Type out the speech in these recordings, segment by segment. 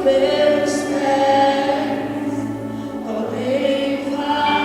Pelos pés, podem falar.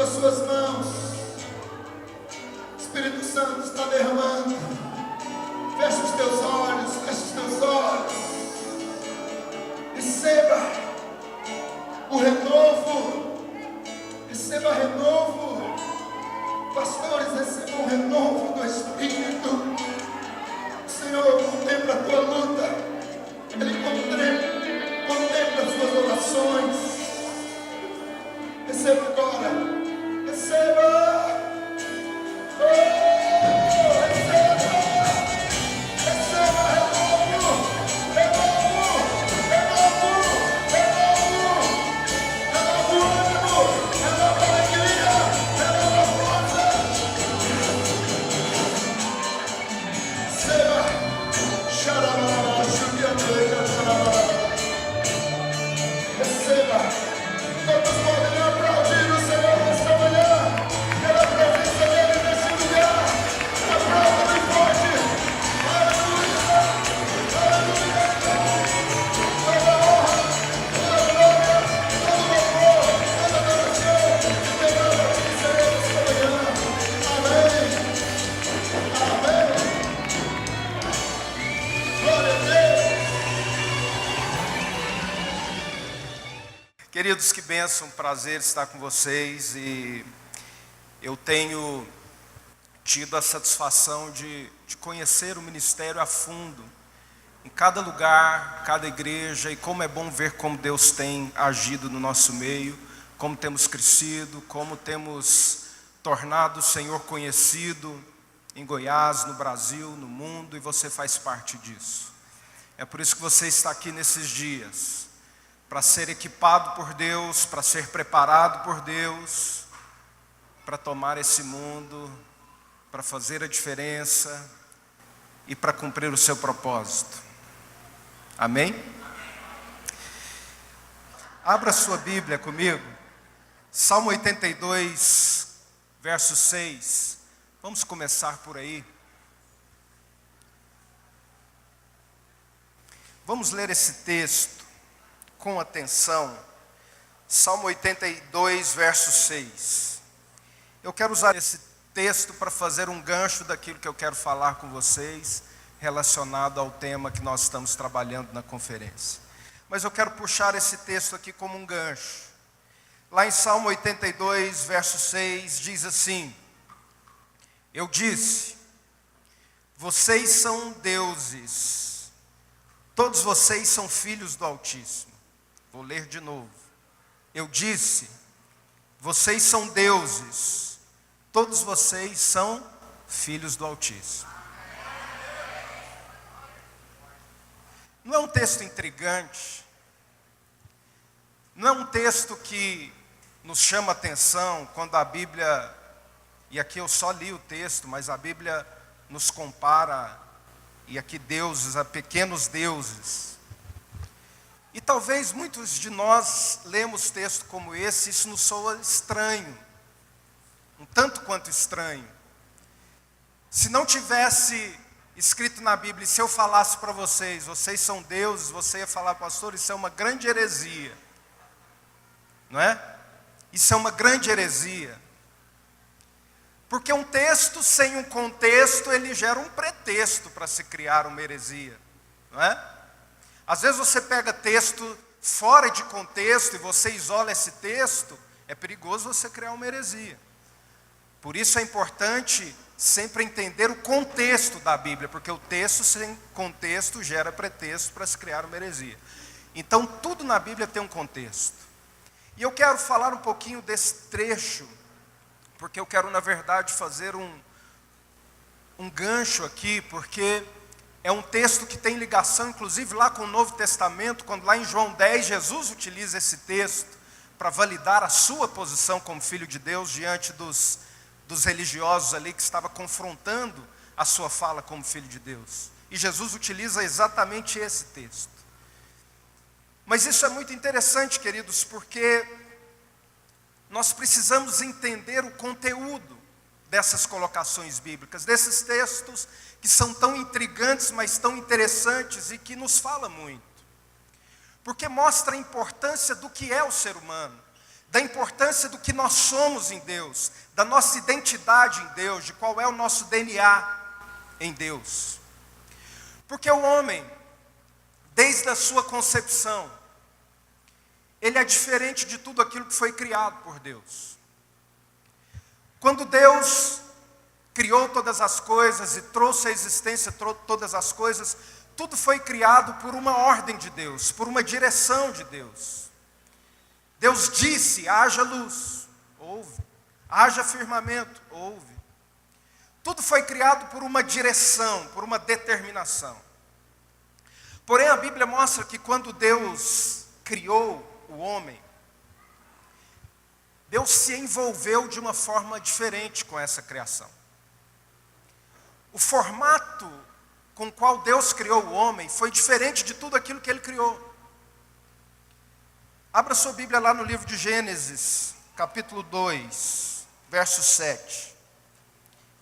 as suas mãos. Espírito Santo está derramando. Fecha os teus olhos, fecha os teus olhos. Receba o renovo. Receba renovo. Pastores, recebam o renovo do Espírito. O Senhor contempla a tua luta. Ele contempla as tuas orações. Receba agora. Receba. Queridos, que bênção, prazer estar com vocês, e eu tenho tido a satisfação de conhecer o ministério a fundo, em cada lugar, cada igreja, e como é bom ver como Deus tem agido no nosso meio, como temos crescido, como temos tornado o Senhor conhecido em Goiás, no Brasil, no mundo, e você faz parte disso. É por isso que você está aqui nesses dias, para ser equipado por Deus, para ser preparado por Deus, para tomar esse mundo, para fazer a diferença e para cumprir o seu propósito. Amém? Abra sua Bíblia comigo, Salmo 82, verso 6. Vamos começar por aí. Vamos ler esse texto com atenção. Salmo 82, verso 6. Eu quero usar esse texto para fazer um gancho daquilo que eu quero falar com vocês, relacionado ao tema que nós estamos trabalhando na conferência. Mas eu quero puxar esse texto aqui como um gancho. Lá em Salmo 82, verso 6, diz assim: eu disse, vocês são deuses, todos vocês são filhos do Altíssimo. Vou ler de novo. Eu disse, vocês são deuses, todos vocês são filhos do Altíssimo. Não é um texto intrigante? Não é um texto que nos chama atenção quando a Bíblia, e aqui eu só li o texto, mas a Bíblia nos compara, e aqui deuses, a pequenos deuses. E talvez muitos de nós lemos texto como esse, isso nos soa estranho, um tanto quanto estranho. Se não tivesse escrito na Bíblia, e se eu falasse para vocês, vocês são deuses, você ia falar, pastor, isso é uma grande heresia. Não é? Isso é uma grande heresia. Porque um texto sem um contexto, ele gera um pretexto para se criar uma heresia. Não é? Às vezes você pega texto fora de contexto e você isola esse texto, é perigoso você criar uma heresia. Por isso é importante sempre entender o contexto da Bíblia, porque o texto sem contexto gera pretexto para se criar uma heresia. Então tudo na Bíblia tem um contexto. E eu quero falar um pouquinho desse trecho, porque eu quero na verdade fazer um gancho aqui, porque é um texto que tem ligação, inclusive, lá com o Novo Testamento, quando lá em João 10, Jesus utiliza esse texto para validar a sua posição como Filho de Deus diante dos religiosos ali que estava confrontando a sua fala como Filho de Deus. E Jesus utiliza exatamente esse texto. Mas isso é muito interessante, queridos, porque nós precisamos entender o conteúdo dessas colocações bíblicas, desses textos que são tão intrigantes, mas tão interessantes e que nos fala muito. Porque mostra a importância do que é o ser humano, da importância do que nós somos em Deus, da nossa identidade em Deus, de qual é o nosso DNA em Deus. Porque o homem, desde a sua concepção, ele é diferente de tudo aquilo que foi criado por Deus. Quando Deus criou todas as coisas e trouxe à existência todas as coisas, tudo foi criado por uma ordem de Deus, por uma direção de Deus. Deus disse: haja luz, houve. Haja firmamento, houve. Tudo foi criado por uma direção, por uma determinação. Porém, a Bíblia mostra que quando Deus criou o homem, Deus se envolveu de uma forma diferente com essa criação. O formato com o qual Deus criou o homem foi diferente de tudo aquilo que Ele criou. Abra sua Bíblia lá no livro de Gênesis, capítulo 2, verso 7.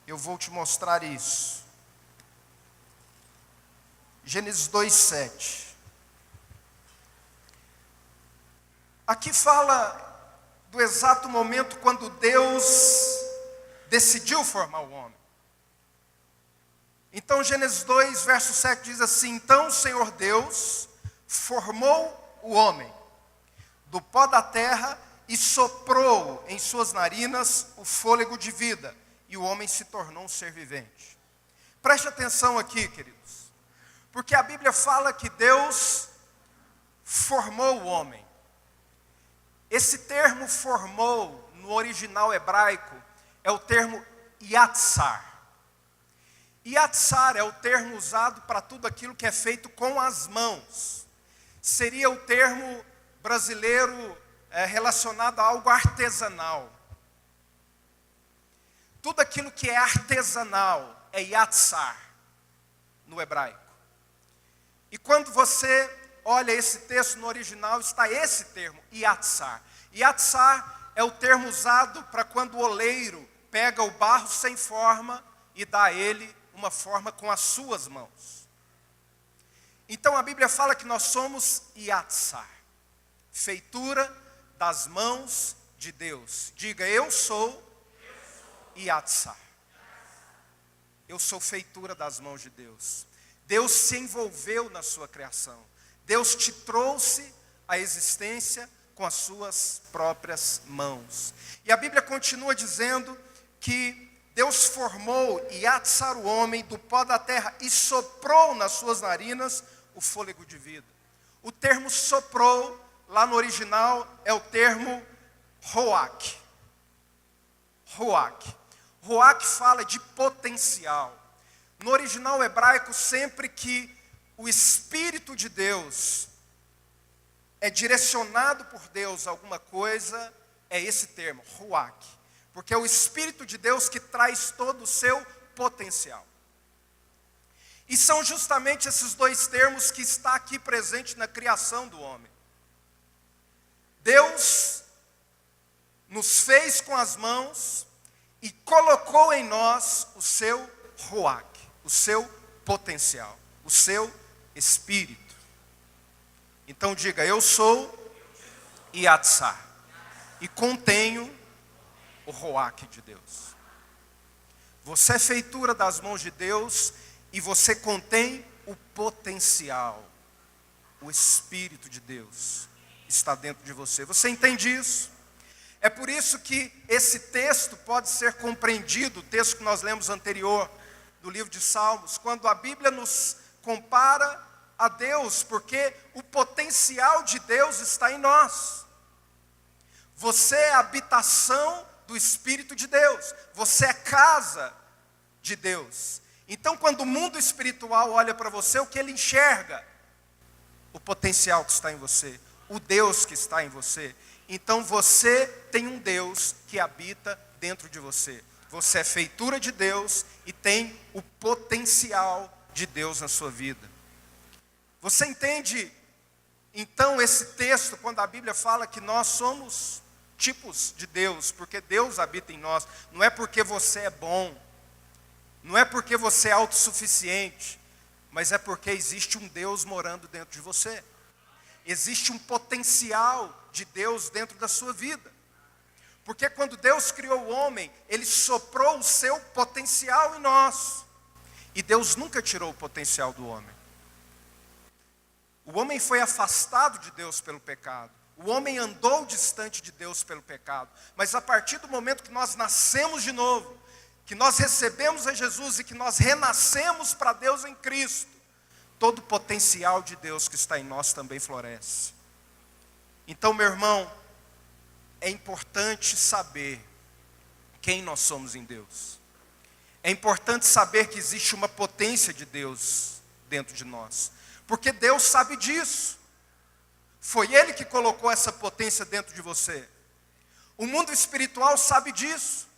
Eu vou te mostrar isso. Gênesis 2, 7. Aqui fala do exato momento quando Deus decidiu formar o homem. Então Gênesis 2, verso 7 diz assim: então o Senhor Deus formou o homem do pó da terra e soprou em suas narinas o fôlego de vida, e o homem se tornou um ser vivente. Preste atenção aqui, queridos, porque a Bíblia fala que Deus formou o homem. Esse termo formou, no original hebraico, é o termo yatsar. Yatsar é o termo usado para tudo aquilo que é feito com as mãos. Seria o termo brasileiro relacionado a algo artesanal. Tudo aquilo que é artesanal é yatsar no hebraico. E quando você olha esse texto no original, está esse termo, yatsar. Yatsar é o termo usado para quando o oleiro pega o barro sem forma e dá a ele uma forma com as suas mãos. Então a Bíblia fala que nós somos yatsar, feitura das mãos de Deus. Diga: eu sou yatsar. Eu sou feitura das mãos de Deus. Deus se envolveu na sua criação. Deus te trouxe à existência com as suas próprias mãos. E a Bíblia continua dizendo que Deus formou yatsar o homem do pó da terra e soprou nas suas narinas o fôlego de vida. O termo soprou, lá no original, é o termo roach. Roach. Roach fala de potencial. No original hebraico, sempre que o Espírito de Deus é direcionado por Deus a alguma coisa, é esse termo, roach. Porque é o Espírito de Deus que traz todo o seu potencial. E são justamente esses dois termos que está aqui presente na criação do homem. Deus nos fez com as mãos e colocou em nós o seu roach, o seu potencial, o seu espírito. Então diga: eu sou yatsar e contenho o roach de Deus. Você é feitura das mãos de Deus e você contém o potencial. O Espírito de Deus está dentro de você. Você entende isso? É por isso que esse texto pode ser compreendido, o texto que nós lemos anterior, do livro de Salmos, quando a Bíblia nos compara a Deus, porque o potencial de Deus está em nós. Você é a habitação do Espírito de Deus. Você é casa de Deus. Então, quando o mundo espiritual olha para você, o que ele enxerga? O potencial que está em você, o Deus que está em você. Então, você tem um Deus que habita dentro de você. Você é feitura de Deus e tem o potencial de Deus na sua vida. Você entende, então, esse texto, quando a Bíblia fala que nós somos tipos de Deus, porque Deus habita em nós. Não é porque você é bom, não é porque você é autossuficiente, mas é porque existe um Deus morando dentro de você. Existe um potencial de Deus dentro da sua vida. Porque quando Deus criou o homem, Ele soprou o seu potencial em nós. E Deus nunca tirou o potencial do homem. O homem foi afastado de Deus pelo pecado. O homem andou distante de Deus pelo pecado. Mas a partir do momento que nós nascemos de novo, que nós recebemos a Jesus e que nós renascemos para Deus em Cristo, todo o potencial de Deus que está em nós também floresce. Então, meu irmão, é importante saber quem nós somos em Deus. É importante saber que existe uma potência de Deus dentro de nós. Porque Deus sabe disso. Foi Ele que colocou essa potência dentro de você. O mundo espiritual sabe disso.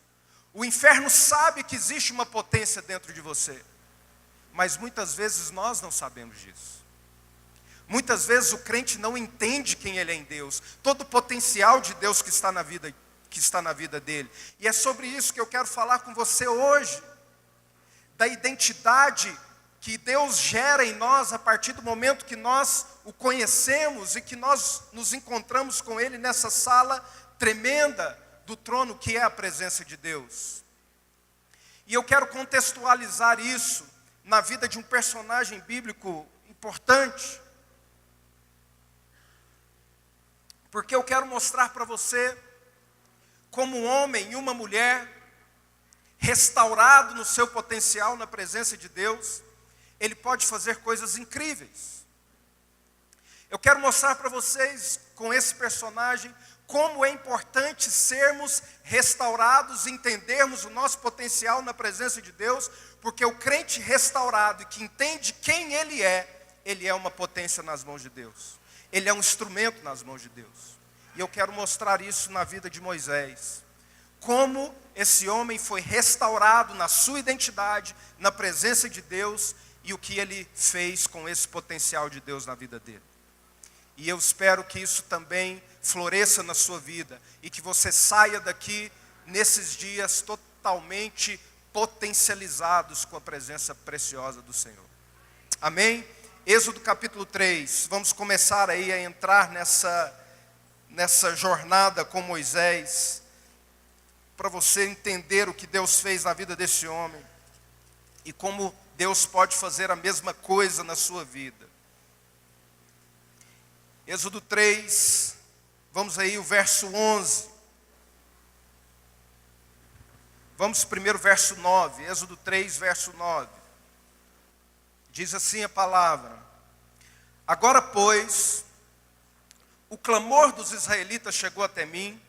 O inferno sabe que existe uma potência dentro de você. Mas muitas vezes nós não sabemos disso. Muitas vezes o crente não entende quem ele é em Deus. Todo o potencial de Deus que está na vida dele. E é sobre isso que eu quero falar com você hoje. Da identidade que Deus gera em nós a partir do momento que nós o conhecemos e que nós nos encontramos com Ele nessa sala tremenda do trono que é a presença de Deus. E eu quero contextualizar isso na vida de um personagem bíblico importante, porque eu quero mostrar para você como um homem e uma mulher restaurado no seu potencial na presença de Deus, ele pode fazer coisas incríveis. Eu quero mostrar para vocês, com esse personagem, como é importante sermos restaurados, entendermos o nosso potencial na presença de Deus, porque o crente restaurado e que entende quem ele é uma potência nas mãos de Deus. Ele é um instrumento nas mãos de Deus. E eu quero mostrar isso na vida de Moisés. Como esse homem foi restaurado na sua identidade, na presença de Deus, e o que ele fez com esse potencial de Deus na vida dele. E eu espero que isso também floresça na sua vida, e que você saia daqui, nesses dias, totalmente potencializados com a presença preciosa do Senhor. Amém? Êxodo capítulo 3, vamos começar aí a entrar nessa jornada com Moisés, para você entender o que Deus fez na vida desse homem, e como Deus pode fazer a mesma coisa na sua vida. Êxodo 3, vamos aí o verso 11. Vamos primeiro verso 9, Êxodo 3, verso 9. Diz assim a palavra: Agora, pois, o clamor dos israelitas chegou até mim,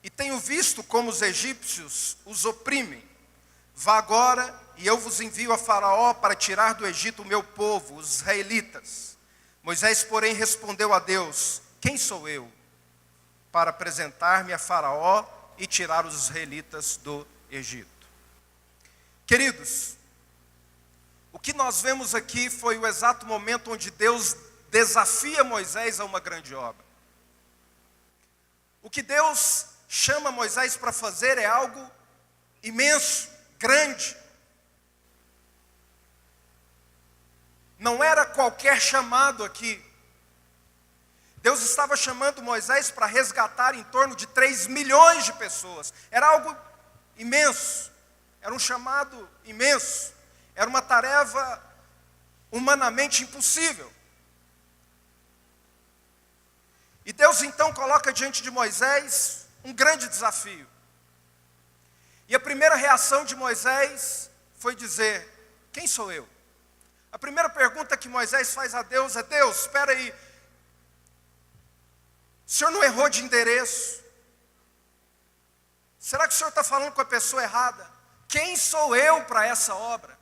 e tenho visto como os egípcios os oprimem. Vá agora, e eu vos envio a Faraó para tirar do Egito o meu povo, os israelitas. Moisés, porém, respondeu a Deus: Quem sou eu para apresentar-me a Faraó e tirar os israelitas do Egito? Queridos, o que nós vemos aqui foi o exato momento onde Deus desafia Moisés a uma grande obra. O que Deus chama Moisés para fazer é algo imenso, grande. Não era qualquer chamado aqui. Deus estava chamando Moisés para resgatar em torno de 3 milhões de pessoas. Era algo imenso. Era um chamado imenso. Era uma tarefa humanamente impossível. E Deus então coloca diante de Moisés um grande desafio. E a primeira reação de Moisés foi dizer: Quem sou eu? A primeira pergunta que Moisés faz a Deus é: Deus, espera aí, o senhor não errou de endereço? Será que o senhor está falando com a pessoa errada? Quem sou eu para essa obra?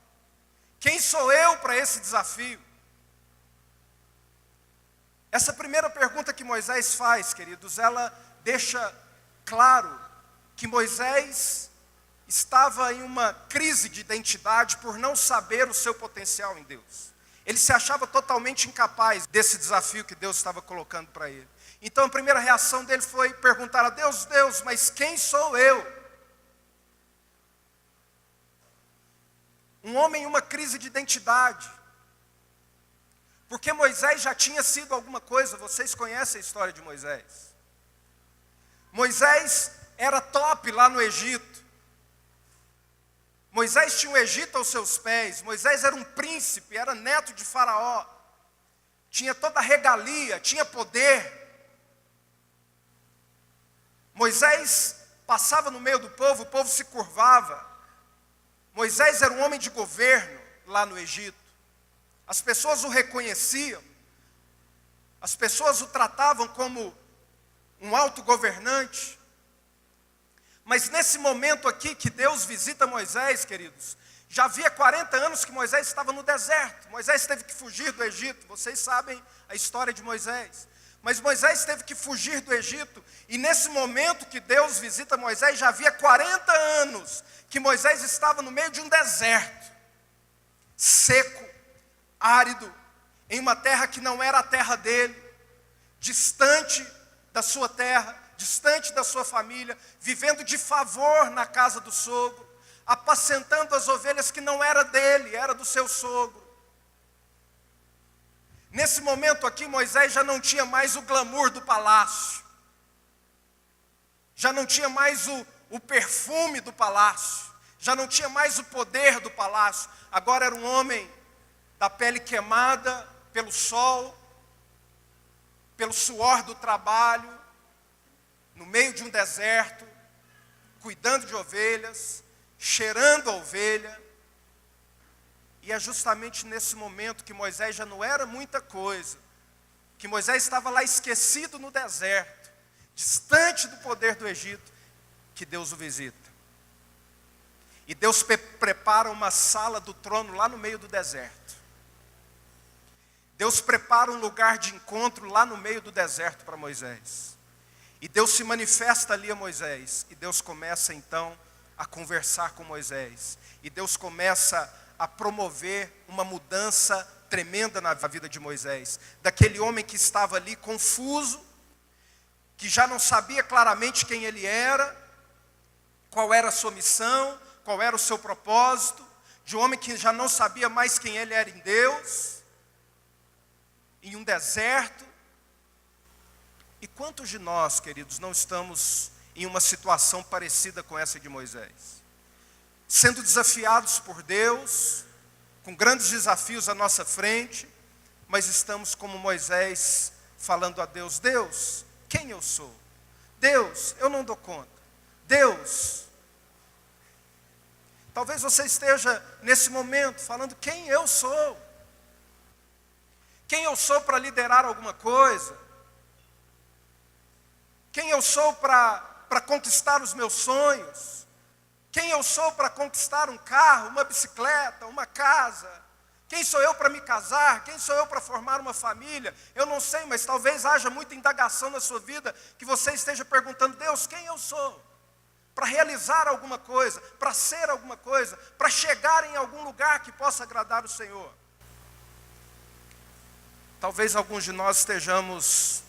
Quem sou eu para esse desafio? Essa primeira pergunta que Moisés faz, queridos, ela deixa claro que Moisés estava em uma crise de identidade por não saber o seu potencial em Deus. Ele se achava totalmente incapaz desse desafio que Deus estava colocando para ele. Então a primeira reação dele foi perguntar a Deus: Deus, mas quem sou eu? Um homem em uma crise de identidade. Porque Moisés já tinha sido alguma coisa, vocês conhecem a história de Moisés. Moisés era top lá no Egito. Moisés tinha o Egito aos seus pés. Moisés era um príncipe, era neto de Faraó. Tinha toda a regalia, tinha poder. Moisés passava no meio do povo, o povo se curvava. Moisés era um homem de governo lá no Egito. As pessoas o reconheciam. As pessoas o tratavam como um alto governante. Mas nesse momento aqui que Deus visita Moisés, queridos, já havia 40 anos que Moisés estava no deserto. Moisés teve que fugir do Egito. Vocês sabem a história de Moisés. Mas Moisés teve que fugir do Egito. E nesse momento que Deus visita Moisés, já havia 40 anos que Moisés estava no meio de um deserto. Seco, árido, em uma terra que não era a terra dele. Distante da sua terra, distante da sua família, vivendo de favor na casa do sogro, apacentando as ovelhas que não era dele, era do seu sogro. Nesse momento aqui, Moisés já não tinha mais o glamour do palácio, já não tinha mais o perfume do palácio, já não tinha mais o poder do palácio. Agora era um homem da pele queimada pelo sol, pelo suor do trabalho, no meio de um deserto, cuidando de ovelhas, cheirando a ovelha. E é justamente nesse momento que Moisés já não era muita coisa, que Moisés estava lá esquecido no deserto, distante do poder do Egito, que Deus o visita. E Deus prepara uma sala do trono lá no meio do deserto. Deus prepara um lugar de encontro lá no meio do deserto para Moisés. E Deus se manifesta ali a Moisés. E Deus começa então a conversar com Moisés. E Deus começa a promover uma mudança tremenda na vida de Moisés. Daquele homem que estava ali confuso, que já não sabia claramente quem ele era, qual era a sua missão, qual era o seu propósito. De um homem que já não sabia mais quem ele era em Deus, em um deserto. E quantos de nós, queridos, não estamos em uma situação parecida com essa de Moisés? Sendo desafiados por Deus, com grandes desafios à nossa frente, mas estamos como Moisés, falando a Deus: Deus, quem eu sou? Deus, eu não dou conta. Deus. Talvez você esteja nesse momento falando: quem eu sou? Quem eu sou para liderar alguma coisa? Quem eu sou para conquistar os meus sonhos? Quem eu sou para conquistar um carro, uma bicicleta, uma casa? Quem sou eu para me casar? Quem sou eu para formar uma família? Eu não sei, mas talvez haja muita indagação na sua vida, que você esteja perguntando: Deus, quem eu sou? Para realizar alguma coisa, para ser alguma coisa, para chegar em algum lugar que possa agradar o Senhor. Talvez alguns de nós estejamos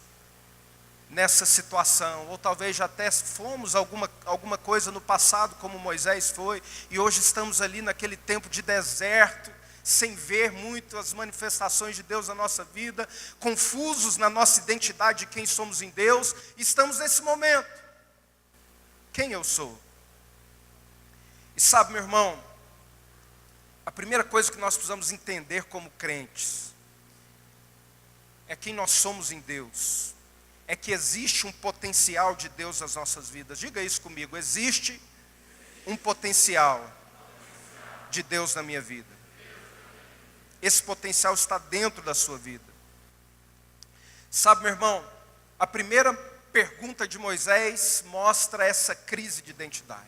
nessa situação, ou talvez já até fomos alguma coisa no passado, como Moisés foi, e hoje estamos ali naquele tempo de deserto, sem ver muito as manifestações de Deus na nossa vida, confusos na nossa identidade de quem somos em Deus. Estamos nesse momento: quem eu sou? E sabe, meu irmão, a primeira coisa que nós precisamos entender como crentes é quem nós somos em Deus. É que existe um potencial de Deus nas nossas vidas. Diga isso comigo: existe um potencial de Deus na minha vida. Esse potencial está dentro da sua vida. Sabe, meu irmão, a primeira pergunta de Moisés mostra essa crise de identidade.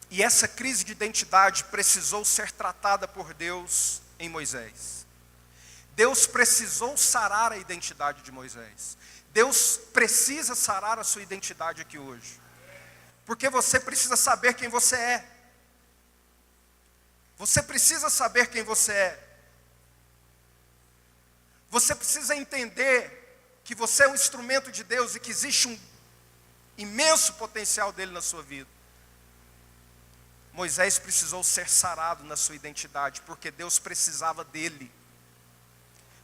E essa crise de identidade precisou ser tratada por Deus em Moisés. Deus precisou sarar a identidade de Moisés. Deus precisa sarar a sua identidade aqui hoje. Porque você precisa saber quem você é. Você precisa saber quem você é. Você precisa entender que você é um instrumento de Deus e que existe um imenso potencial dele na sua vida. Moisés precisou ser sarado na sua identidade, porque Deus precisava dele.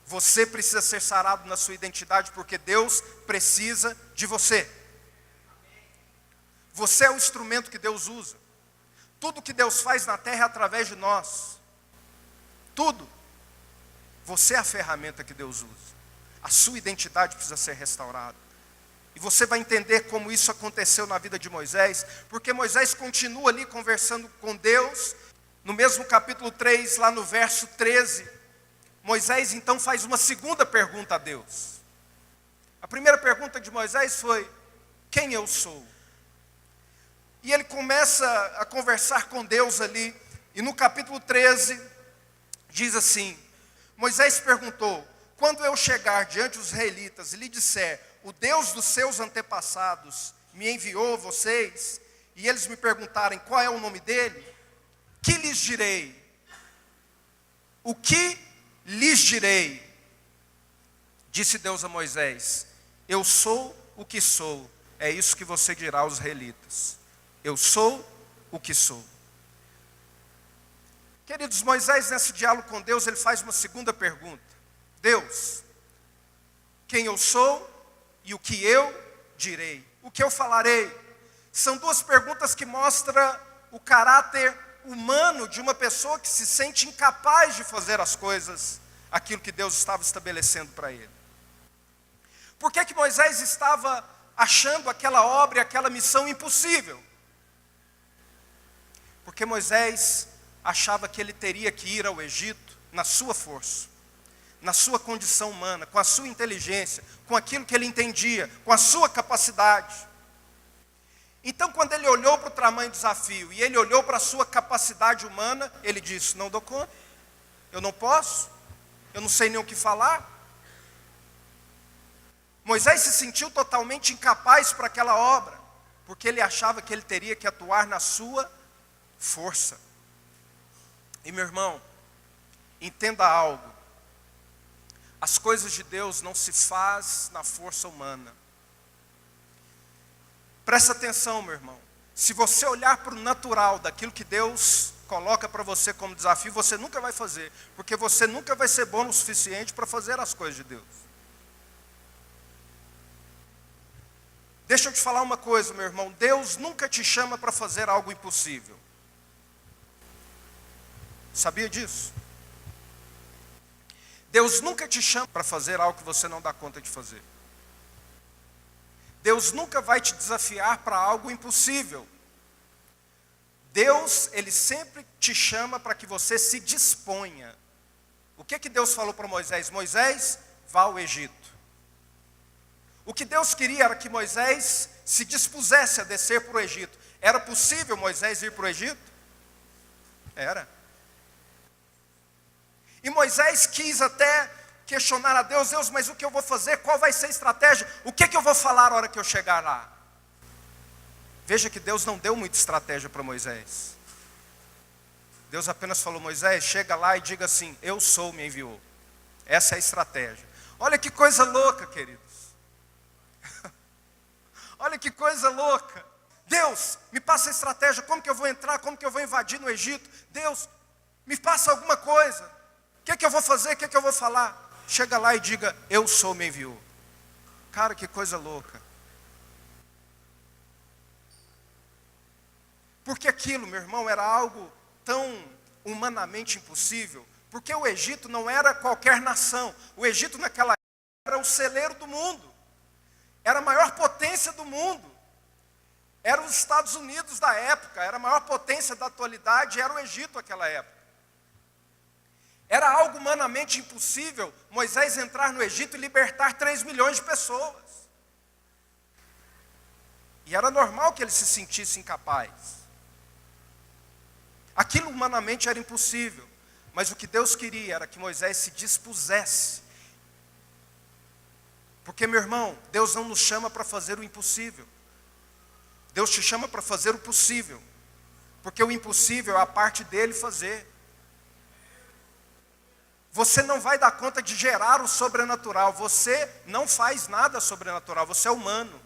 Você precisa ser sarado na sua identidade, porque Deus precisa de você. Você é o instrumento que Deus usa. Tudo que Deus faz na terra é através de nós. Tudo. Você é a ferramenta que Deus usa. A sua identidade precisa ser restaurada. E você vai entender como isso aconteceu na vida de Moisés, porque Moisés continua ali conversando com Deus. No mesmo capítulo 3, lá no verso 13, Moisés então faz uma segunda pergunta a Deus. A primeira pergunta de Moisés foi: quem eu sou? E ele começa a conversar com Deus ali, e no capítulo 13, diz assim: Moisés perguntou: quando eu chegar diante dos israelitas e lhe disser, o Deus dos seus antepassados me enviou vocês, e eles me perguntarem qual é o nome dele, que lhes direi? O que lhes direi? Disse Deus a Moisés: eu sou o que sou. É isso que você dirá aos israelitas. Eu sou o que sou. Queridos, Moisés, nesse diálogo com Deus, ele faz uma segunda pergunta. Deus, quem eu sou e o que eu direi? O que eu falarei? São duas perguntas que mostram o caráter humano de uma pessoa que se sente incapaz de fazer as coisas, aquilo que Deus estava estabelecendo para ele. Por que Moisés estava achando aquela obra e aquela missão impossível? Porque Moisés achava que ele teria que ir ao Egito na sua força, na sua condição humana, com a sua inteligência, com aquilo que ele entendia, com a sua capacidade. Então, quando ele olhou para o tamanho do desafio e ele olhou para a sua capacidade humana, ele disse: não dou conta, eu não posso, eu não sei nem o que falar. Moisés se sentiu totalmente incapaz para aquela obra, porque ele achava que ele teria que atuar na sua força. E meu irmão, entenda algo: as coisas de Deus não se faz na força humana. Presta atenção, meu irmão. Se você olhar para o natural daquilo que Deus coloca para você como desafio, você nunca vai fazer, porque você nunca vai ser bom o suficiente para fazer as coisas de Deus. Deixa eu te falar uma coisa, meu irmão. Deus nunca te chama para fazer algo impossível. Sabia disso? Deus nunca te chama para fazer algo que você não dá conta de fazer. Deus nunca vai te desafiar para algo impossível. Deus, Ele sempre te chama para que você se disponha. O que Deus falou para Moisés? Moisés, vá ao Egito. O que Deus queria era que Moisés se dispusesse a descer para o Egito. Era possível Moisés ir para o Egito? Era. E Moisés quis até questionar a Deus: Deus, mas o que eu vou fazer? Qual vai ser a estratégia? O que eu vou falar na hora que eu chegar lá? Veja que Deus não deu muita estratégia para Moisés. Deus apenas falou: Moisés, chega lá e diga assim: eu sou, me enviou. Essa é a estratégia. Olha que coisa louca, queridos. Olha que coisa louca. Deus, me passa a estratégia. Como que eu vou entrar? Como que eu vou invadir no Egito? Deus, me passa alguma coisa. O que eu vou fazer? O que eu vou falar? Chega lá e diga: eu sou, me enviou. Cara, que coisa louca. Porque aquilo, meu irmão, era algo tão humanamente impossível. Porque o Egito não era qualquer nação. O Egito naquela época era o celeiro do mundo. Era a maior potência do mundo. Era os Estados Unidos da época. Era a maior potência da atualidade. Era o Egito naquela época. Era algo humanamente impossível Moisés entrar no Egito e libertar 3 milhões de pessoas. E era normal que ele se sentisse incapaz. Aquilo humanamente era impossível. Mas o que Deus queria era que Moisés se dispusesse. Porque, meu irmão, Deus não nos chama para fazer o impossível. Deus te chama para fazer o possível. Porque o impossível é a parte dele fazer. Você não vai dar conta de gerar o sobrenatural. Você não faz nada sobrenatural. Você é humano.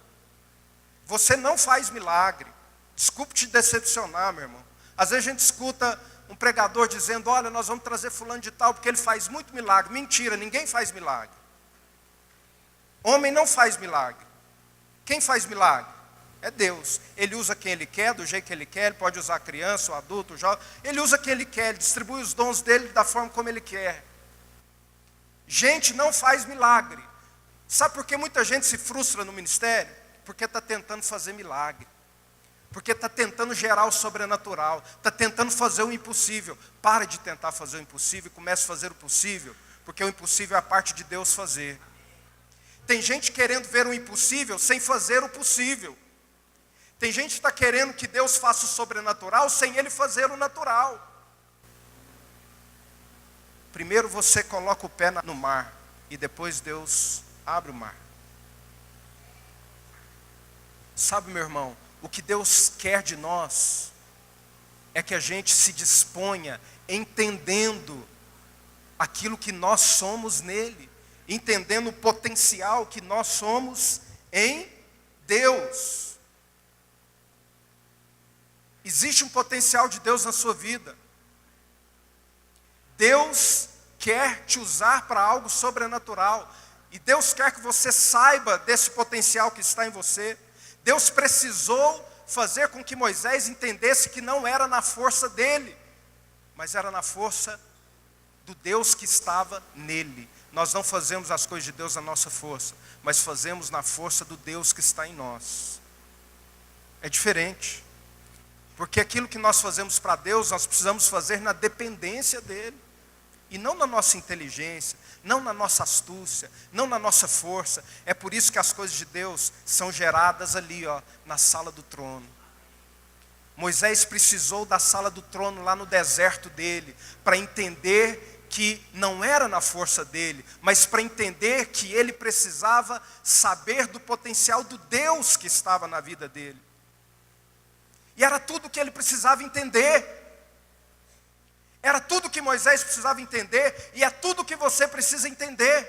Você não faz milagre. Desculpe te decepcionar, meu irmão. Às vezes a gente escuta um pregador dizendo: olha, nós vamos trazer fulano de tal porque ele faz muito milagre. Mentira, ninguém faz milagre. Homem não faz milagre. Quem faz milagre? É Deus. Ele usa quem Ele quer, do jeito que Ele quer. Ele pode usar criança, o adulto, o jovem. Ele usa quem Ele quer. Ele distribui os dons dEle da forma como Ele quer. Gente não faz milagre. Sabe por que muita gente se frustra no ministério? Porque está tentando fazer milagre. Porque está tentando gerar o sobrenatural. Está tentando fazer o impossível. Para de tentar fazer o impossível e comece a fazer o possível. Porque o impossível é a parte de Deus fazer. Tem gente querendo ver o impossível sem fazer o possível. Tem gente que está querendo que Deus faça o sobrenatural sem Ele fazer o natural. Primeiro você coloca o pé no mar e depois Deus abre o mar. Sabe, meu irmão, o que Deus quer de nós é que a gente se disponha entendendo aquilo que nós somos nele, entendendo o potencial que nós somos em Deus. Existe um potencial de Deus na sua vida. Deus quer te usar para algo sobrenatural. E Deus quer que você saiba desse potencial que está em você. Deus precisou fazer com que Moisés entendesse que não era na força dele, mas era na força do Deus que estava nele. Nós não fazemos as coisas de Deus na nossa força, mas fazemos na força do Deus que está em nós. É diferente. Porque aquilo que nós fazemos para Deus, nós precisamos fazer na dependência dEle. E não na nossa inteligência, não na nossa astúcia, não na nossa força. É por isso que as coisas de Deus são geradas ali, na sala do trono. Moisés precisou da sala do trono lá no deserto dele, para entender que não era na força dele, mas para entender que ele precisava saber do potencial do Deus que estava na vida dele. E era tudo que ele precisava entender. Era tudo que Moisés precisava entender, e é tudo que você precisa entender.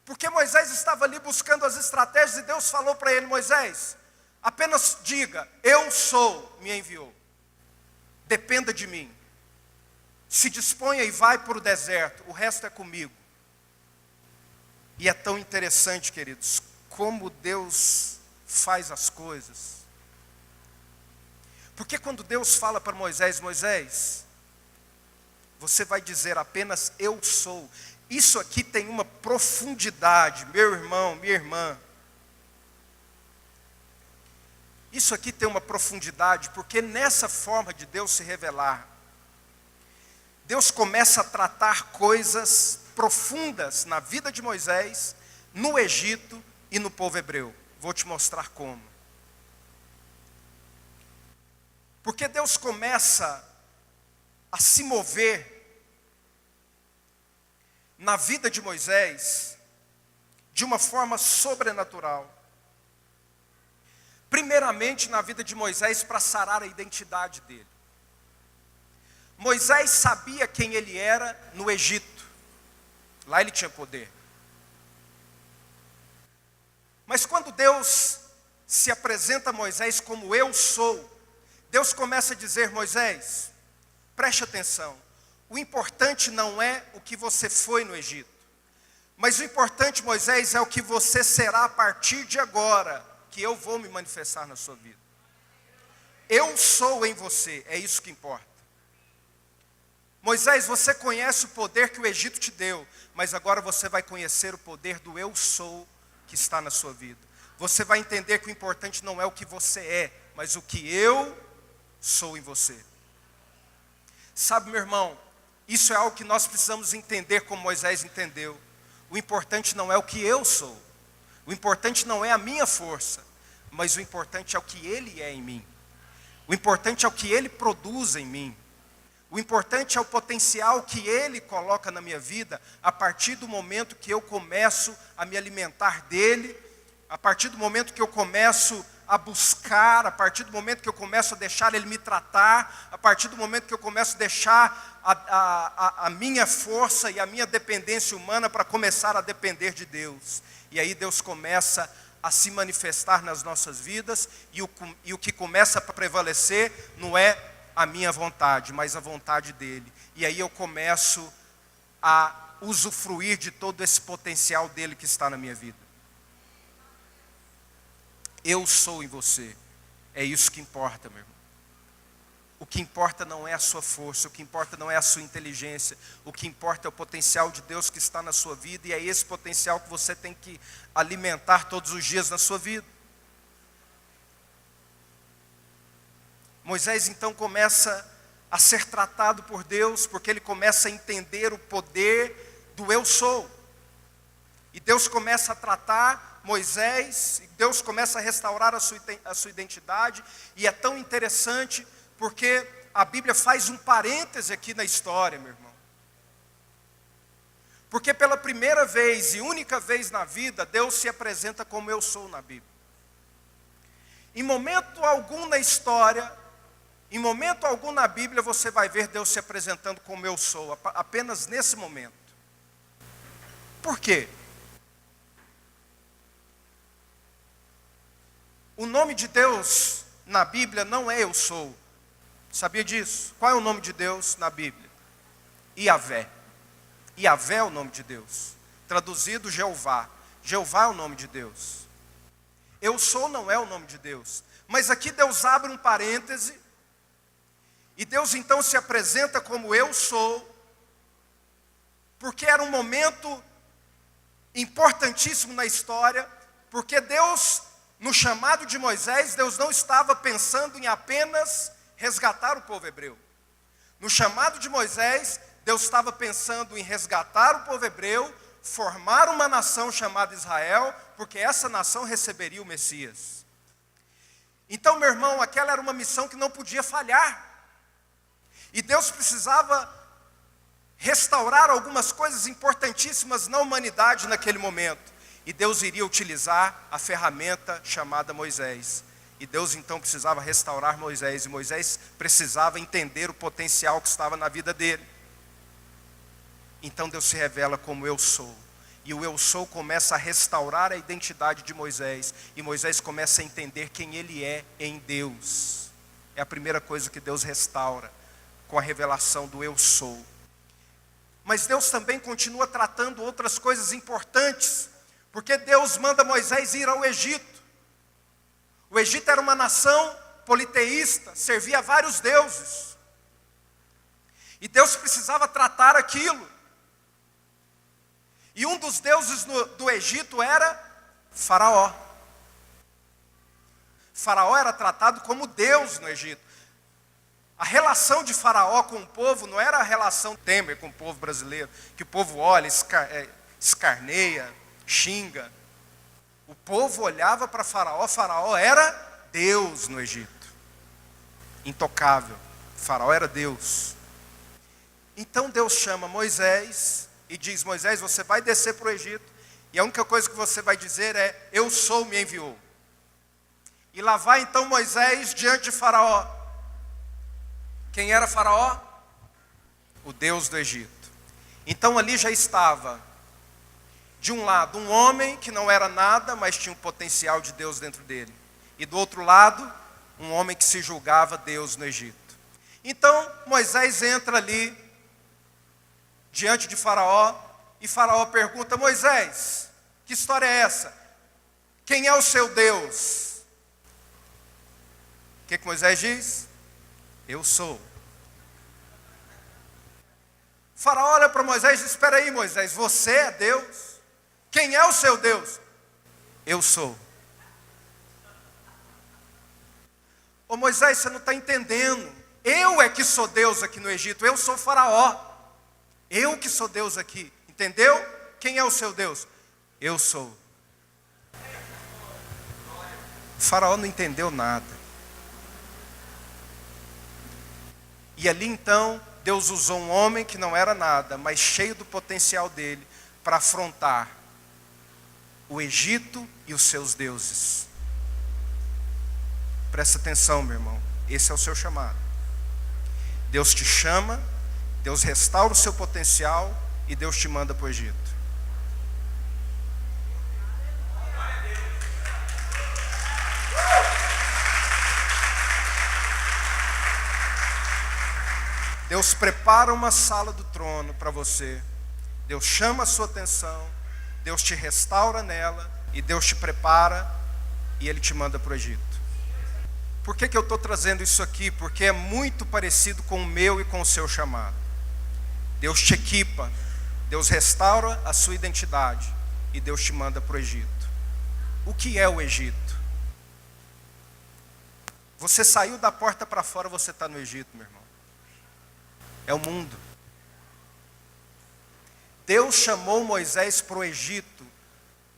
Porque Moisés estava ali buscando as estratégias, e Deus falou para ele: Moisés, apenas diga, eu sou, me enviou. Dependa de mim. Se disponha e vai para o deserto, o resto é comigo. E é tão interessante, queridos, como Deus faz as coisas. Porque quando Deus fala para Moisés, Moisés, você vai dizer apenas eu sou. Isso aqui tem uma profundidade, meu irmão, minha irmã. Isso aqui tem uma profundidade, porque nessa forma de Deus se revelar, Deus começa a tratar coisas profundas na vida de Moisés, no Egito e no povo hebreu. Vou te mostrar como. Porque Deus começa a se mover na vida de Moisés de uma forma sobrenatural. Primeiramente na vida de Moisés, para sarar a identidade dele. Moisés sabia quem ele era no Egito. Lá ele tinha poder. Mas quando Deus se apresenta a Moisés como eu sou, Deus começa a dizer: Moisés, preste atenção, o importante não é o que você foi no Egito, mas o importante, Moisés, é o que você será a partir de agora, que eu vou me manifestar na sua vida. Eu sou em você, é isso que importa. Moisés, você conhece o poder que o Egito te deu, mas agora você vai conhecer o poder do eu sou que está na sua vida. Você vai entender que o importante não é o que você é, mas o que eu sou em você. Sabe, meu irmão, isso é algo que nós precisamos entender como Moisés entendeu. O importante não é o que eu sou. O importante não é a minha força, mas o importante é o que Ele é em mim. O importante é o que Ele produz em mim. O importante é o potencial que Ele coloca na minha vida a partir do momento que eu começo a me alimentar dEle, a partir do momento que eu começo a buscar, a partir do momento que eu começo a deixar Ele me tratar, a partir do momento que eu começo a deixar a minha força e a minha dependência humana para começar a depender de Deus. E aí Deus começa a se manifestar nas nossas vidas, e o que começa a prevalecer não é a minha vontade, mas a vontade dEle. E aí eu começo a usufruir de todo esse potencial dEle que está na minha vida. eu sou em você. É isso que importa, meu irmão. O que importa não é a sua força, o que importa não é a sua inteligência, o que importa é o potencial de Deus que está na sua vida, e é esse potencial que você tem que alimentar todos os dias na sua vida. Moisés então começa a ser tratado por Deus, porque ele começa a entender o poder do eu sou. E Deus começa a tratar Moisés, e Deus começa a restaurar a sua identidade, e é tão interessante, porque a Bíblia faz um parêntese aqui na história, meu irmão. Porque pela primeira vez e única vez na vida, Deus se apresenta como eu sou na Bíblia. Em momento algum na história, em momento algum na Bíblia, você vai ver Deus se apresentando como eu sou, apenas nesse momento. Por quê? O nome de Deus na Bíblia não é eu sou. Sabia disso? Qual é o nome de Deus na Bíblia? Iavé. Iavé é o nome de Deus. Traduzido, Jeová. Jeová é o nome de Deus. Eu sou não é o nome de Deus. Mas aqui Deus abre um parêntese. E Deus então se apresenta como eu sou. Porque era um momento importantíssimo na história. Porque Deus, no chamado de Moisés, Deus não estava pensando em apenas resgatar o povo hebreu. No chamado de Moisés, Deus estava pensando em resgatar o povo hebreu, formar uma nação chamada Israel, porque essa nação receberia o Messias. Então, meu irmão, aquela era uma missão que não podia falhar. E Deus precisava restaurar algumas coisas importantíssimas na humanidade naquele momento. E Deus iria utilizar a ferramenta chamada Moisés. E Deus então precisava restaurar Moisés, e Moisés precisava entender o potencial que estava na vida dele. Então Deus se revela como eu sou. E o eu sou começa a restaurar a identidade de Moisés. E Moisés começa a entender quem ele é em Deus. É a primeira coisa que Deus restaura, com a revelação do eu sou. Mas Deus também continua tratando outras coisas importantes. Porque Deus manda Moisés ir ao Egito. O Egito era uma nação politeísta, servia a vários deuses. E Deus precisava tratar aquilo. E um dos deuses do Egito era Faraó. Faraó era tratado como Deus no Egito. A relação de Faraó com o povo não era a relação Temer com o povo brasileiro, que o povo olha, escarneia, xinga. O povo olhava para Faraó, Faraó era Deus no Egito. Intocável. Faraó era Deus. Então Deus chama Moisés e diz: Moisés, você vai descer para o Egito, e a única coisa que você vai dizer é: eu sou, me enviou. E lá vai então Moisés diante de Faraó. Quem era Faraó? O Deus do Egito. Então ali já estava, de um lado, um homem que não era nada, mas tinha um potencial de Deus dentro dele. E do outro lado, um homem que se julgava Deus no Egito. Então, Moisés entra ali, diante de Faraó, e Faraó pergunta: Moisés, que história é essa? Quem é o seu Deus? O que Moisés diz? Eu sou. Faraó olha para Moisés e diz: espera aí, Moisés, você é Deus? Quem é o seu Deus? Eu sou. Ô Moisés, você não está entendendo. Eu é que sou Deus aqui no Egito. Eu sou Faraó. Eu que sou Deus aqui. Entendeu? Quem é o seu Deus? Eu sou. O Faraó não entendeu nada. E ali então, Deus usou um homem que não era nada, mas cheio do potencial dele, para afrontar o Egito e os seus deuses. Presta atenção, meu irmão. Esse é o seu chamado. Deus te chama, Deus restaura o seu potencial e Deus te manda para o Egito. Deus prepara uma sala do trono para você. Deus chama a sua atenção, Deus te restaura nela e Deus te prepara e Ele te manda para o Egito. Por que eu estou trazendo isso aqui? Porque é muito parecido com o meu e com o seu chamado. Deus te equipa, Deus restaura a sua identidade e Deus te manda para o Egito. O que é o Egito? Você saiu da porta para fora, você está no Egito, meu irmão. É o mundo. Deus chamou Moisés para o Egito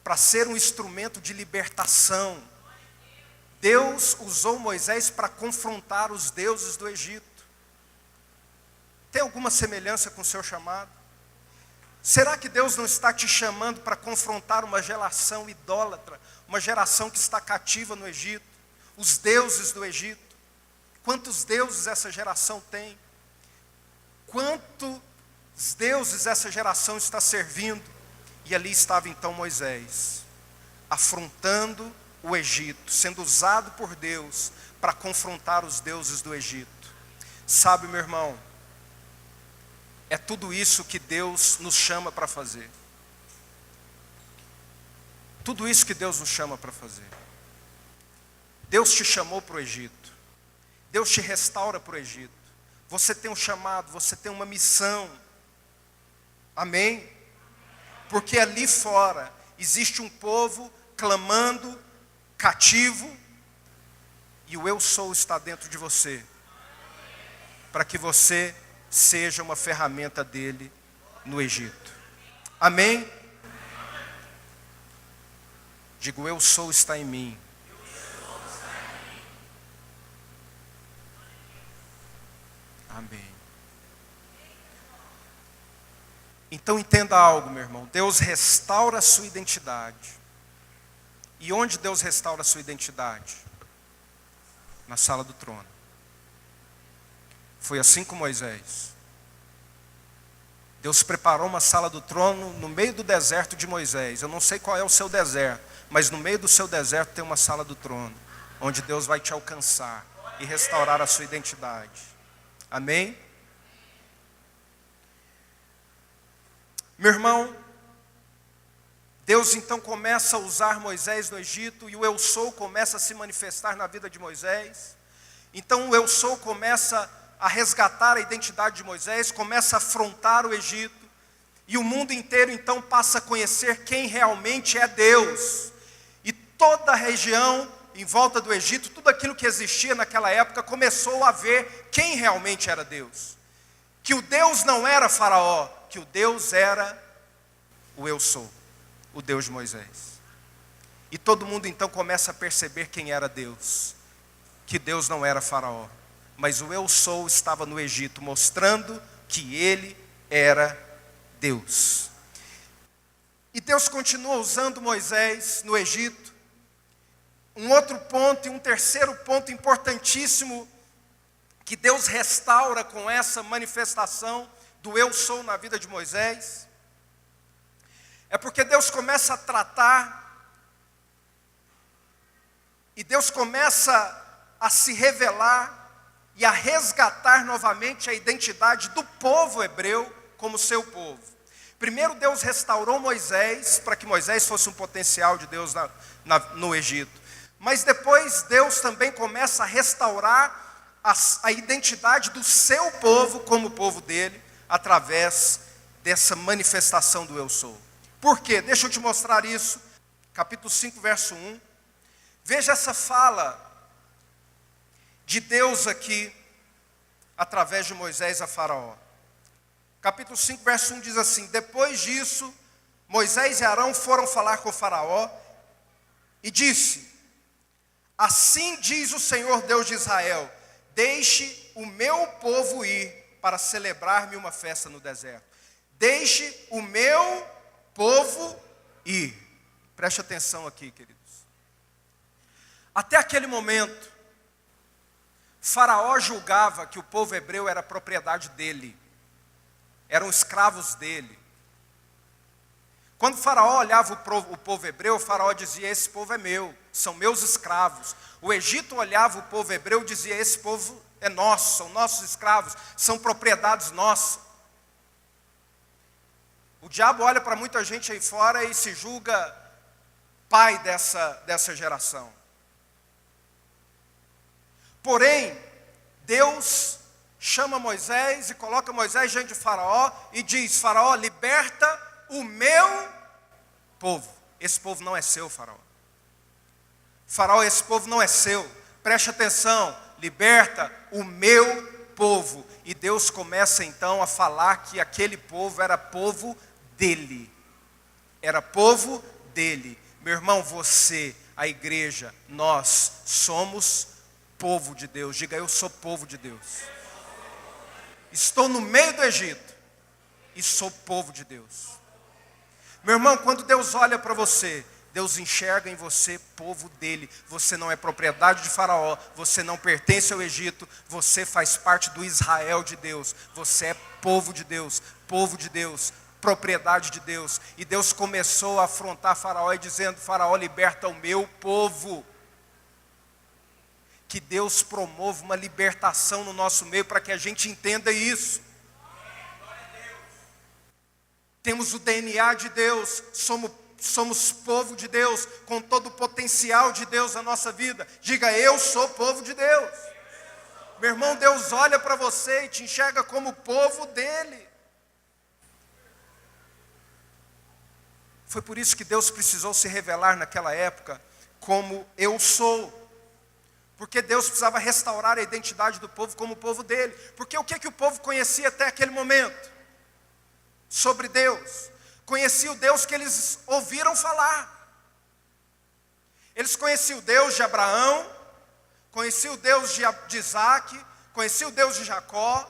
para ser um instrumento de libertação. Deus usou Moisés para confrontar os deuses do Egito. Tem alguma semelhança com o seu chamado? Será que Deus não está te chamando para confrontar uma geração idólatra, uma geração que está cativa no Egito? Os deuses do Egito. Quantos deuses essa geração tem? Quantos deuses essa geração está servindo? E ali estava então Moisés, afrontando o Egito, sendo usado por Deus para confrontar os deuses do Egito. Sabe, meu irmão, é tudo isso que Deus nos chama para fazer. Tudo isso que Deus nos chama para fazer. Deus te chamou para o Egito. Deus te restaura para o Egito. Você tem um chamado, você tem uma missão. Amém? Porque ali fora existe um povo clamando, cativo, e o eu sou está dentro de você, para que você seja uma ferramenta dele no Egito. Amém? Digo, eu sou está em mim. Amém. Então entenda algo, meu irmão. Deus restaura a sua identidade. E onde Deus restaura a sua identidade? Na sala do trono. Foi assim com Moisés. Deus preparou uma sala do trono no meio do deserto de Moisés. Eu não sei qual é o seu deserto, mas no meio do seu deserto tem uma sala do trono, onde Deus vai te alcançar e restaurar a sua identidade. Amém? Meu irmão, Deus então começa a usar Moisés no Egito, e o eu sou começa a se manifestar na vida de Moisés. Então o eu sou começa a resgatar a identidade de Moisés, começa a afrontar o Egito, e o mundo inteiro então passa a conhecer quem realmente é Deus. E toda a região em volta do Egito, tudo aquilo que existia naquela época, começou a ver quem realmente era Deus. Que o Deus não era Faraó, que o Deus era o eu sou, o Deus de Moisés. E todo mundo então começa a perceber quem era Deus. Que Deus não era Faraó, mas o eu sou estava no Egito, mostrando que ele era Deus. E Deus continua usando Moisés no Egito. Um outro ponto e um terceiro ponto importantíssimo que Deus restaura com essa manifestação do eu sou na vida de Moisés, é porque Deus começa a tratar e Deus começa a se revelar e a resgatar novamente a identidade do povo hebreu como seu povo. Primeiro Deus restaurou Moisés, para que Moisés fosse um potencial de Deus no Egito. Mas depois Deus também começa a restaurar a identidade do seu povo como povo dele, através dessa manifestação do eu sou. Por quê? Deixa eu te mostrar isso. Capítulo 5, verso 1. Veja essa fala de Deus aqui, através de Moisés a Faraó. Capítulo 5, verso 1 diz assim: depois disso, Moisés e Arão foram falar com Faraó e disse: assim diz o Senhor Deus de Israel, deixe o meu povo ir para celebrar-me uma festa no deserto. Deixe o meu povo ir. Preste atenção aqui, queridos. Até aquele momento, Faraó julgava que o povo hebreu era propriedade dele. Eram escravos dele. Quando Faraó olhava o povo hebreu, o Faraó dizia: esse povo é meu, são meus escravos. O Egito olhava o povo hebreu e dizia: esse povo é nosso, são nossos escravos, são propriedades nossas. O diabo olha para muita gente aí fora e se julga pai dessa geração. Porém, Deus chama Moisés e coloca Moisés diante de Faraó e diz: Faraó, liberta o meu povo. Esse povo não é seu, Faraó. Faraó, esse povo não é seu. Preste atenção, liberta o meu povo. E Deus começa então a falar que aquele povo era povo dele. Era povo dele. Meu irmão, você, a igreja, nós somos povo de Deus. Diga: eu sou povo de Deus. Estou no meio do Egito e sou povo de Deus. Meu irmão, quando Deus olha para você, Deus enxerga em você povo dele. Você não é propriedade de Faraó, você não pertence ao Egito, você faz parte do Israel de Deus. Você é povo de Deus, propriedade de Deus. E Deus começou a afrontar Faraó e dizendo: Faraó, liberta o meu povo. Que Deus promova uma libertação no nosso meio para que a gente entenda isso. Temos o DNA de Deus, somos povo de Deus, com todo o potencial de Deus na nossa vida. Diga: eu sou povo de Deus. Meu irmão, Deus olha para você e te enxerga como povo dele. Foi por isso que Deus precisou se revelar naquela época como eu sou. Porque Deus precisava restaurar a identidade do povo como povo dele. Porque o que o povo conhecia até aquele momento? Sobre Deus. Conhecia o Deus que eles ouviram falar. Eles conheciam o Deus de Abraão, conheciam o Deus de Isaac, conheciam o Deus de Jacó,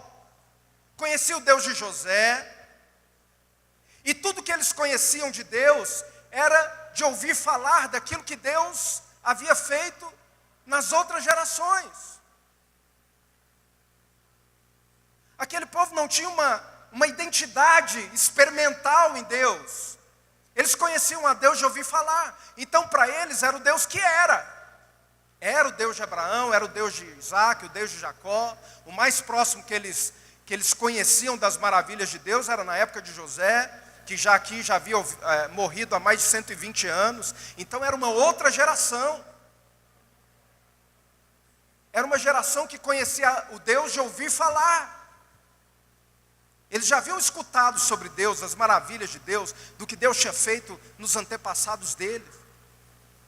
conheciam o Deus de José. E tudo que eles conheciam de Deus era de ouvir falar daquilo que Deus havia feito nas outras gerações. Aquele povo não tinha uma identidade experimental em Deus. Eles conheciam a Deus de ouvir falar. Então para eles era o Deus que era. Era o Deus de Abraão, era o Deus de Isaac, o Deus de Jacó. O mais próximo que eles conheciam das maravilhas de Deus era na época de José, que já havia morrido há mais de 120 anos. Então era uma outra geração. Era uma geração que conhecia o Deus de ouvir falar. Eles já haviam escutado sobre Deus, as maravilhas de Deus, do que Deus tinha feito nos antepassados deles.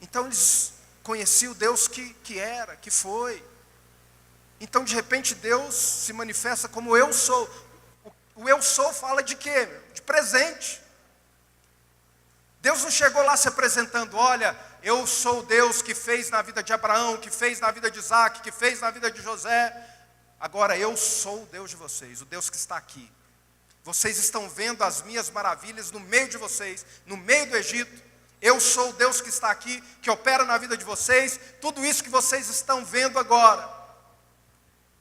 Então eles conheciam o Deus que era, que foi. Então de repente Deus se manifesta como eu sou. O eu sou fala de quê? De presente. Deus não chegou lá se apresentando: olha, eu sou o Deus que fez na vida de Abraão, que fez na vida de Isaac, que fez na vida de José. Agora eu sou o Deus de vocês, o Deus que está aqui. Vocês estão vendo as minhas maravilhas no meio de vocês, no meio do Egito. Eu sou o Deus que está aqui, que opera na vida de vocês. Tudo isso que vocês estão vendo agora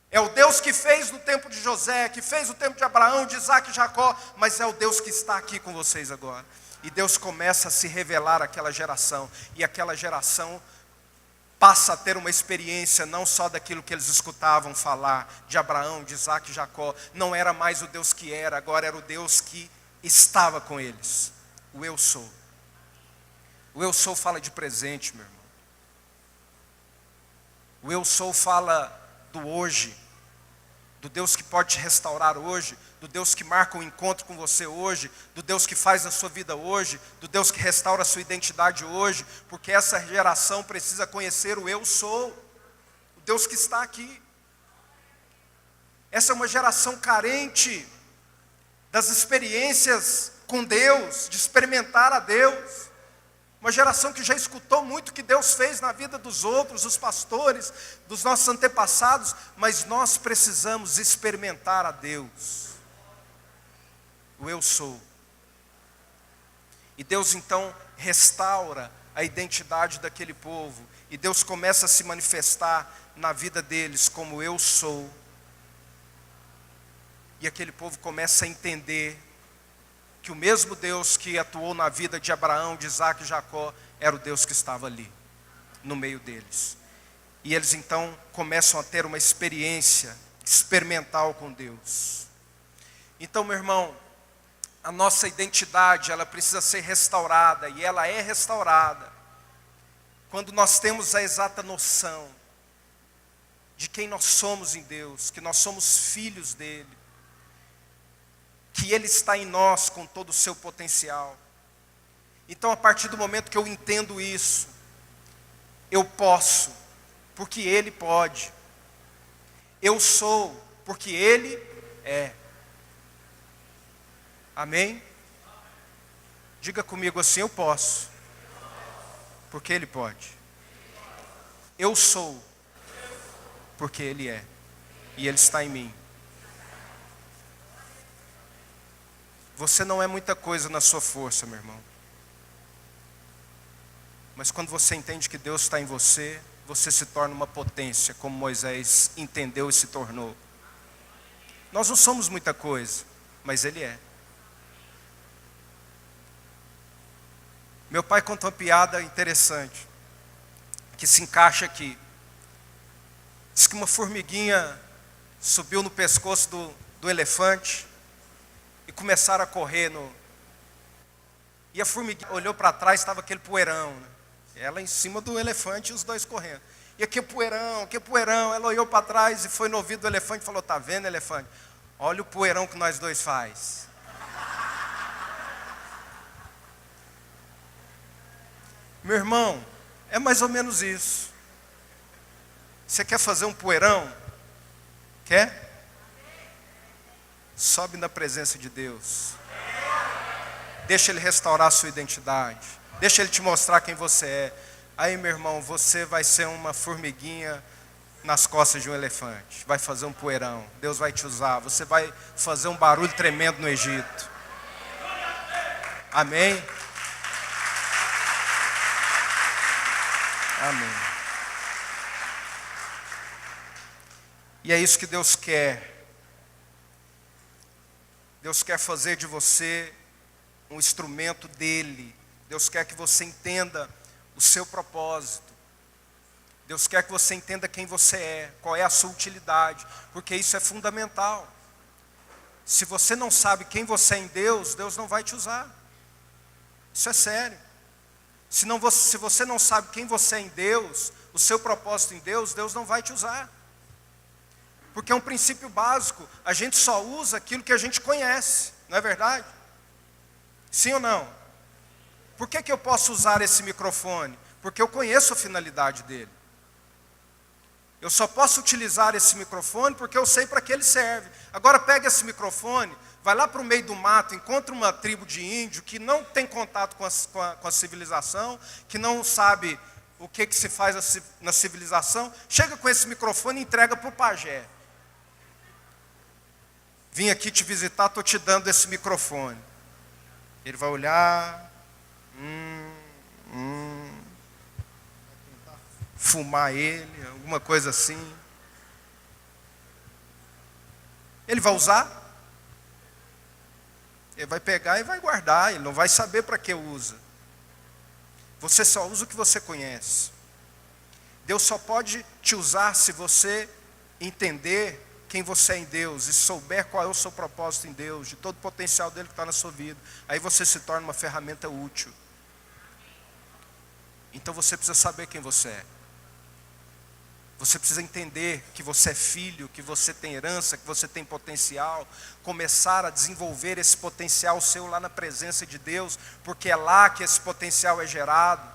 é o Deus que fez no tempo de José, que fez no tempo de Abraão, de Isaac e Jacó, mas é o Deus que está aqui com vocês agora. E Deus começa a se revelar àquela geração, e aquela geração passa a ter uma experiência não só daquilo que eles escutavam falar, de Abraão, de Isaac e Jacó. Não era mais o Deus que era, agora era o Deus que estava com eles. O eu sou. O eu sou fala de presente, meu irmão. O eu sou fala do hoje, do Deus que pode te restaurar hoje, do Deus que marca um encontro com você hoje, do Deus que faz a sua vida hoje, do Deus que restaura a sua identidade hoje, porque essa geração precisa conhecer o eu sou, o Deus que está aqui. Essa é uma geração carente das experiências com Deus, de experimentar a Deus. Uma geração que já escutou muito o que Deus fez na vida dos outros, dos pastores, dos nossos antepassados, mas nós precisamos experimentar a Deus. O eu sou. E Deus então restaura a identidade daquele povo. E Deus começa a se manifestar na vida deles como eu sou. E aquele povo começa a entender que o mesmo Deus que atuou na vida de Abraão, de Isaac e Jacó, era o Deus que estava ali, no meio deles. E eles então começam a ter uma experiência experimental com Deus. Então, meu irmão, a nossa identidade, ela precisa ser restaurada, e ela é restaurada quando nós temos a exata noção de quem nós somos em Deus, que nós somos filhos dele, que ele está em nós com todo o seu potencial. Então, a partir do momento que eu entendo isso, eu posso, porque ele pode. Eu sou, porque ele é. Amém? Diga comigo assim: eu posso, porque ele pode. Eu sou, porque ele é, e ele está em mim. Você não é muita coisa na sua força, meu irmão. Mas quando você entende que Deus está em você, você se torna uma potência, como Moisés entendeu e se tornou. Nós não somos muita coisa, mas ele é. Meu pai contou uma piada interessante, que se encaixa aqui. Diz que uma formiguinha subiu no pescoço do elefante e começaram a correr. E a formiguinha olhou para trás, estava aquele poeirão, né? Ela em cima do elefante e os dois correndo. E aqui poeirão, que poeirão. Ela olhou para trás e foi no ouvido do elefante e falou: tá vendo, elefante? Olha o poeirão que nós dois faz. Meu irmão, é mais ou menos isso. Você quer fazer um poeirão? Quer? Sobe na presença de Deus. Deixa ele restaurar a sua identidade. Deixa ele te mostrar quem você é. Aí, meu irmão, você vai ser uma formiguinha nas costas de um elefante. Vai fazer um poeirão. Deus vai te usar. Você vai fazer um barulho tremendo no Egito. Amém? Amém. E é isso que Deus quer. Deus quer fazer de você um instrumento dele. Deus quer que você entenda o seu propósito. Deus quer que você entenda quem você é, qual é a sua utilidade, porque isso é fundamental. Se você não sabe quem você é em Deus, Deus não vai te usar. Isso é sério. Se você não sabe quem você é em Deus, o seu propósito em Deus, Deus não vai te usar. Porque é um princípio básico, a gente só usa aquilo que a gente conhece, não é verdade? Sim ou não? Por que eu posso usar esse microfone? Porque eu conheço a finalidade dele. Eu só posso utilizar esse microfone porque eu sei para que ele serve. Agora pega esse microfone, vai lá para o meio do mato, encontra uma tribo de índio que não tem contato com a civilização, que não sabe o que se faz na civilização, chega com esse microfone e entrega para o pajé. Vim aqui te visitar, estou te dando esse microfone. Ele vai olhar, fumar ele, alguma coisa assim. Ele vai usar? Ele vai pegar e vai guardar, ele não vai saber para que usa. Você só usa o que você conhece. Deus só pode te usar se você entender quem você é em Deus e souber qual é o seu propósito em Deus, de todo o potencial dele que está na sua vida. Aí você se torna uma ferramenta útil. Então você precisa saber quem você é. Você precisa entender que você é filho, que você tem herança, que você tem potencial. Começar a desenvolver esse potencial seu lá na presença de Deus, porque é lá que esse potencial é gerado.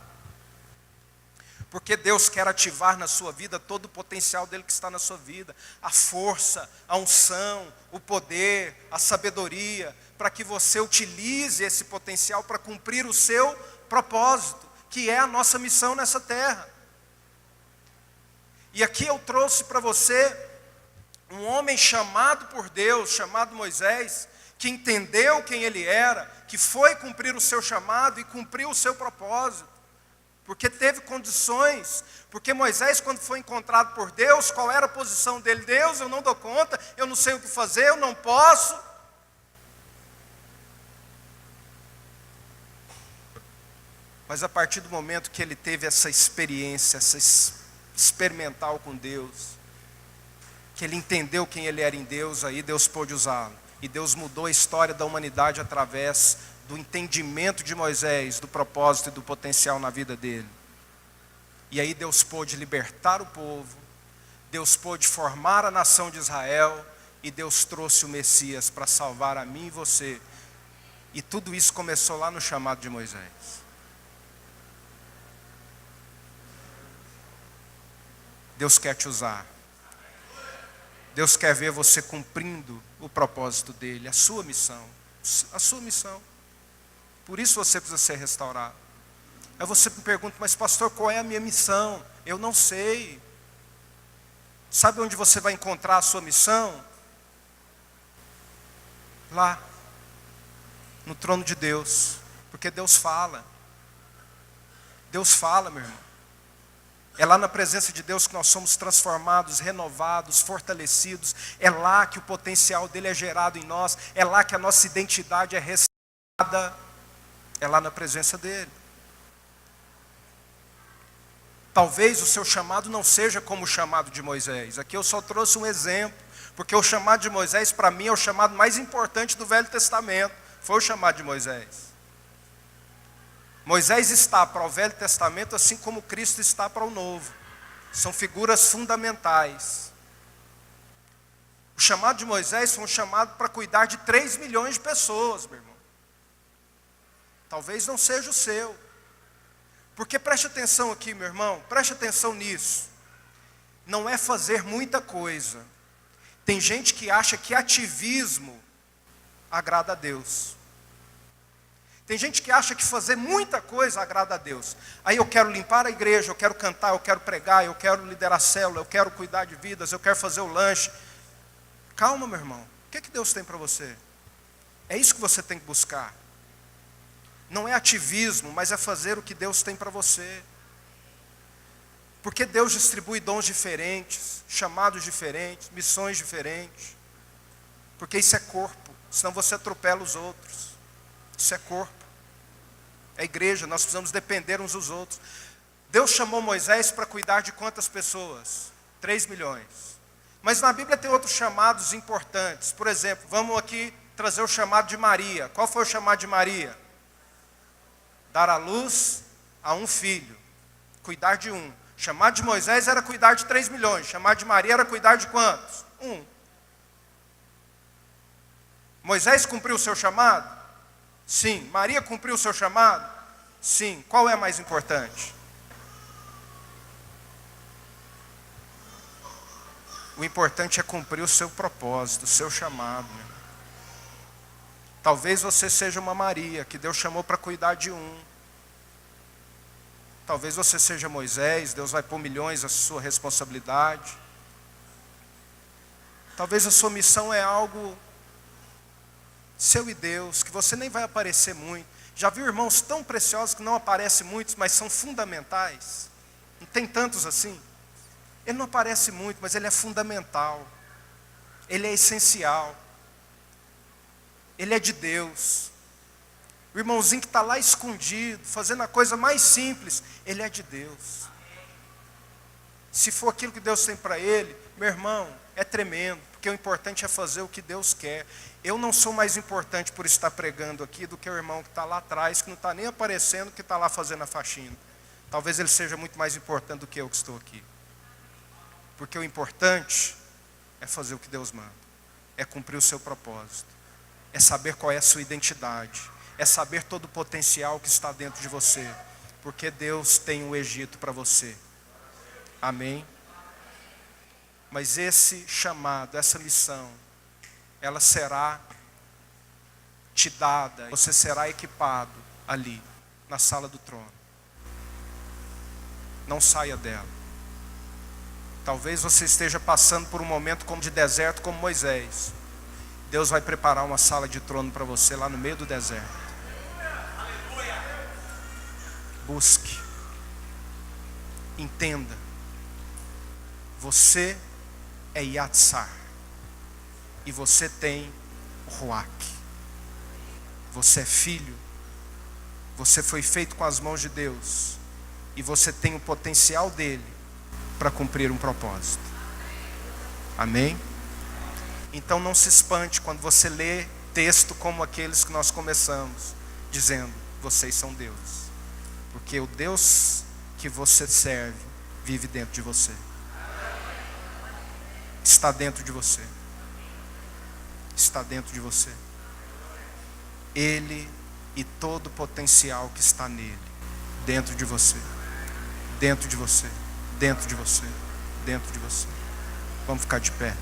Porque Deus quer ativar na sua vida todo o potencial dele que está na sua vida. A força, a unção, o poder, a sabedoria, para que você utilize esse potencial para cumprir o seu propósito, que é a nossa missão nessa terra. E aqui eu trouxe para você um homem chamado por Deus, chamado Moisés, que entendeu quem ele era, que foi cumprir o seu chamado e cumpriu o seu propósito. Porque teve condições, porque Moisés, quando foi encontrado por Deus, qual era a posição dele? Deus, eu não dou conta, eu não sei o que fazer, eu não posso. Mas a partir do momento que ele teve essa experiência, essa experimental com Deus, que ele entendeu quem ele era em Deus, aí Deus pôde usá-lo. E Deus mudou a história da humanidade através do entendimento de Moisés, do propósito e do potencial na vida dele. E aí Deus pôde libertar o povo, Deus pôde formar a nação de Israel e Deus trouxe o Messias para salvar a mim e você. E tudo isso começou lá no chamado de Moisés. Deus quer te usar. Deus quer ver você cumprindo o propósito dele, a sua missão. A sua missão. Por isso você precisa ser restaurado. Aí você me pergunta, mas pastor, qual é a minha missão? Eu não sei. Sabe onde você vai encontrar a sua missão? Lá. No trono de Deus. Porque Deus fala. Deus fala, meu irmão. É lá na presença de Deus que nós somos transformados, renovados, fortalecidos. É lá que o potencial dele é gerado em nós. É lá que a nossa identidade é restaurada. É lá na presença dele. Talvez o seu chamado não seja como o chamado de Moisés. Aqui eu só trouxe um exemplo. Porque o chamado de Moisés, para mim, é o chamado mais importante do Velho Testamento. Foi o chamado de Moisés. Moisés está para o Velho Testamento assim como Cristo está para o Novo. São figuras fundamentais. O chamado de Moisés foi um chamado para cuidar de 3 milhões de pessoas, meu irmão. Talvez não seja o seu. Porque preste atenção aqui, meu irmão, preste atenção nisso. Não é fazer muita coisa. Tem gente que acha que ativismo agrada a Deus. Tem gente que acha que fazer muita coisa agrada a Deus. Aí eu quero limpar a igreja, eu quero cantar, eu quero pregar, eu quero liderar célula, eu quero cuidar de vidas, eu quero fazer o lanche. Calma, meu irmão. O que Deus tem para você? É isso que você tem que buscar. Não é ativismo, mas é fazer o que Deus tem para você. Porque Deus distribui dons diferentes, chamados diferentes, missões diferentes. Porque isso é corpo, senão você atropela os outros. Isso é corpo. É igreja, nós precisamos depender uns dos outros. Deus chamou Moisés para cuidar de quantas pessoas? 3 milhões. Mas na Bíblia tem outros chamados importantes. Por exemplo, vamos aqui trazer o chamado de Maria. Qual foi o chamado de Maria? Dar à luz a um filho. Cuidar de um. O chamado de Moisés era cuidar de 3 milhões. O chamado de Maria era cuidar de quantos? 1. Moisés cumpriu o seu chamado? Sim. Maria cumpriu o seu chamado? Sim. Qual é mais importante? O importante é cumprir o seu propósito, o seu chamado. Né? Talvez você seja uma Maria, que Deus chamou para cuidar de um. Talvez você seja Moisés, Deus vai pôr milhões à sua responsabilidade. Talvez a sua missão é algo seu e Deus, que você nem vai aparecer muito. Já viu irmãos tão preciosos que não aparecem muitos, mas são fundamentais? Não tem tantos assim? Ele não aparece muito, mas ele é fundamental. Ele é essencial. Ele é de Deus. O irmãozinho que está lá escondido, fazendo a coisa mais simples, ele é de Deus. Se for aquilo que Deus tem para ele, meu irmão, é tremendo, porque o importante é fazer o que Deus quer. Eu não sou mais importante por estar pregando aqui do que o irmão que está lá atrás, que não está nem aparecendo, que está lá fazendo a faxina. Talvez ele seja muito mais importante do que eu que estou aqui. Porque o importante é fazer o que Deus manda, é cumprir o seu propósito, é saber qual é a sua identidade, é saber todo o potencial que está dentro de você, porque Deus tem o Egito para você. Amém? Mas esse chamado, essa missão, ela será te dada, você será equipado ali, na sala do trono. Não saia dela. Talvez você esteja passando por um momento como de deserto, como Moisés. Deus vai preparar uma sala de trono para você lá no meio do deserto. Busque. Entenda. Você é Yatsar. E você tem Ruach. Você é filho. Você foi feito com as mãos de Deus. E você tem o potencial dele para cumprir um propósito. Amém? Então não se espante quando você lê texto como aqueles que nós começamos, dizendo, vocês são Deus. Porque o Deus que você serve vive dentro de você. está dentro de você. Está dentro de você. Ele e todo o potencial que está nele, dentro de você, dentro de você, dentro de você, dentro de você. Vamos ficar de pé.